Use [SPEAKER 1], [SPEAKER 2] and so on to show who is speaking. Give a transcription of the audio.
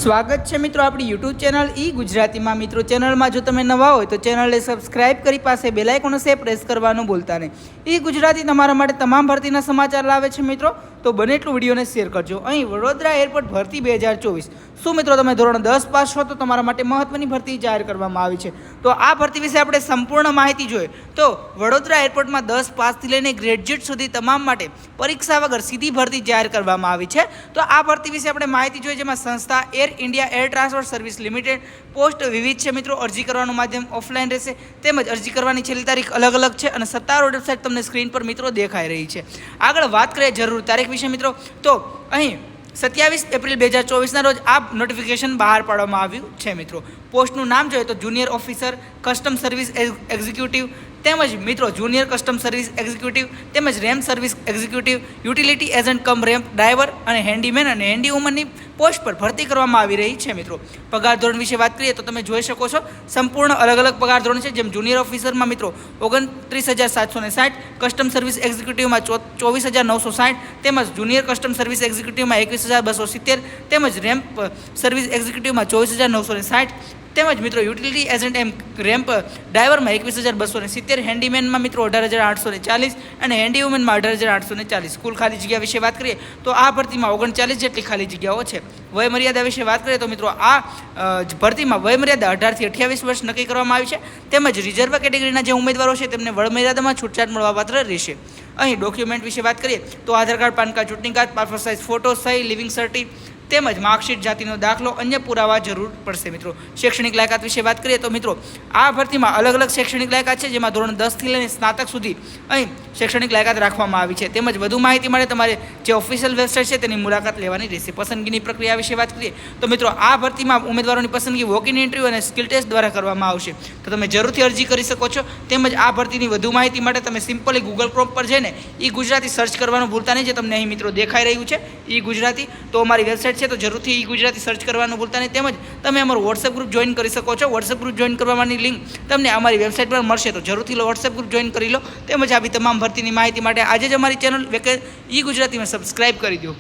[SPEAKER 1] સ્વાગત છે મિત્રો આપણી યુટ્યુબ ચેનલ ઈ ગુજરાતીમાં। મિત્રો ચેનલમાં જો તમે નવા હોય તો ચેનલને સબસ્ક્રાઇબ કરી પાસે બેલ આઇકોન છે પ્રેસ કરવાનું ભૂલતા નહીં। ઈ ગુજરાતી તમારા માટે તમામ ભરતીના સમાચાર લાવે છે મિત્રો, તો બને એટલું વિડીયોને શેર કરજો। અહીં વડોદરા એરપોર્ટ ભરતી 2024। શું મિત્રો તમે ધોરણ 10 પાસ છો તો તમારા માટે મહત્વની ભરતી જાહેર કરવામાં આવી છે। તો આ ભરતી વિશે આપણે સંપૂર્ણ માહિતી જોઈએ તો વડોદરા એરપોર્ટમાં 10 પાસથી લઈને ગ્રેજ્યુએટ સુધી તમામ માટે પરીક્ષા વગર સીધી ભરતી જાહેર કરવામાં આવી છે। તો આ ભરતી વિશે આપણે માહિતી જોઈએ, જેમાં સંસ્થા air India air transport service limited. Post વિવિધ છે મિત્રો, અરજી કરવાનું માધ્યમ ઓફલાઈન રહેશે, તેમજ અરજી કરવાની છેલ્લી તારીખ અલગ અલગ છે અને સત્તાવાર વેબસાઇટ તમને સ્ક્રીન પર મિત્રો દેખાઈ રહી છે। આગળ વાત કરીએ જરૂર તારીખ વિશે મિત્રો, તો અહીં 27 એપ્રિલ 2024ના રોજ આ નોટિફિકેશન બહાર પાડવામાં આવ્યું છે મિત્રો। પોસ્ટનું નામ જોઈએ તો junior officer custom service executive, તેમજ મિત્રો જુનિયર કસ્ટમ સર્વિસ એક્ઝિક્યુટિવ, તેમજ ramp service executive, utility agent cum ramp driver અને હેન્ડીમેન અને હેન્ડી વુમનની પોસ્ટ પર ભરતી કરવામાં આવી રહી છે મિત્રો। પગાર ધોરણ વિશે વાત કરીએ તો તમે જોઈ શકો છો સંપૂર્ણ અલગ અલગ પગાર ધોરણ છે, જેમ જુનિયર ઓફિસરમાં મિત્રો 29,760, કસ્ટમ સર્વિસ એક્ઝિક્યુટિવમાં 24,960, તેમજ જુનિયર કસ્ટમ સર્વિસ એક્ઝિક્યુટિવમાં 21,270, તેમજ રેમ્પ સર્વિસ એક્ઝિક્યુટિવમાં 24,960, તેમજ મિત્રો યુટિલિટી એજન્ટ એમ રેમ્પ ડ્રાઈવરમાં 21,270, હેન્ડીમેનમાં મિત્રો 18,840 અને હેન્ડી વુમનમાં 18,840। કુલ ખાલી જગ્યા વિશે વાત કરીએ તો આ ભરતીમાં 39 જેટલી ખાલી જગ્યાઓ છે। વય મર્યાદા વિશે વાત કરીએ તો મિત્રો આ ભરતીમાં વય મર્યાદા 18 થી 28 વર્ષ નક્કી કરવામાં આવી છે, તેમજ રિઝર્વ કેટેગરીના જે ઉમેદવારો છે તેમને વય મર્યાદામાં છૂટછાટ મળવાપાત્ર રહેશે। અહીં ડોક્યુમેન્ટ વિશે વાત કરીએ તો આધાર કાર્ડ, પાન કાર્ડ, ચૂંટણી કાર્ડ, પાસપોર્ટ સાઇઝ ફોટો, સહી, લિવિંગ સર્ટી તેમજ માર્કશીટ, જાતિનો દાખલો, અન્ય પુરાવા જરૂર પડશે મિત્રો। શૈક્ષણિક લાયકાત વિશે વાત કરીએ તો મિત્રો આ ભરતીમાં અલગ અલગ શૈક્ષણિક લાયકાત છે, જેમાં ધોરણ 10થી લઈને સ્નાતક સુધી અહીં શૈક્ષણિક લાયકાત રાખવામાં આવી છે। તેમજ વધુ માહિતી માટે તમારે જે ઓફિશિયલ વેબસાઇટ છે તેની મુલાકાત લેવાની રહેશે। પસંદગીની પ્રક્રિયા વિશે વાત કરીએ તો મિત્રો આ ભરતીમાં ઉમેદવારોની પસંદગી વોક ઇન ઇન્ટરવ્યૂ અને સ્કિલ ટેસ્ટ દ્વારા કરવામાં આવશે, તો તમે જરૂરથી અરજી કરી શકો છો। તેમજ આ ભરતીની વધુ માહિતી માટે તમે સિમ્પલી ગૂગલ ક્રોમ પર જઈને ઈ ગુજરાતી સર્ચ કરવાનું ભૂલતા નહીં, જે તમને અહીં મિત્રો દેખાઈ રહ્યું છે ઈ ગુજરાતી। તો અમારી વેબસાઇટ છે તો જરૂરથી ઈ ગુજરાતી સર્ચ કરવાનું ભૂલતા નહીં। તેમજ તમે અમારું વોટ્સએપ ગ્રુપ જોઈન કરી શકો છો। વોટ્સએપ ગ્રુપ જોઈન કરવાની લિંક તમને અમારી વેબસાઇટ પર મળશે, તો જરૂરથી વોટ્સએપ ગ્રુપ જોઈન કરી લો। તેમજ આવી તમામ ભરતીની માહિતી માટે આજે જ અમારી ચેનલ ઈ ગુજરાતીમાં સબસ્ક્રાઇબ કરી દો।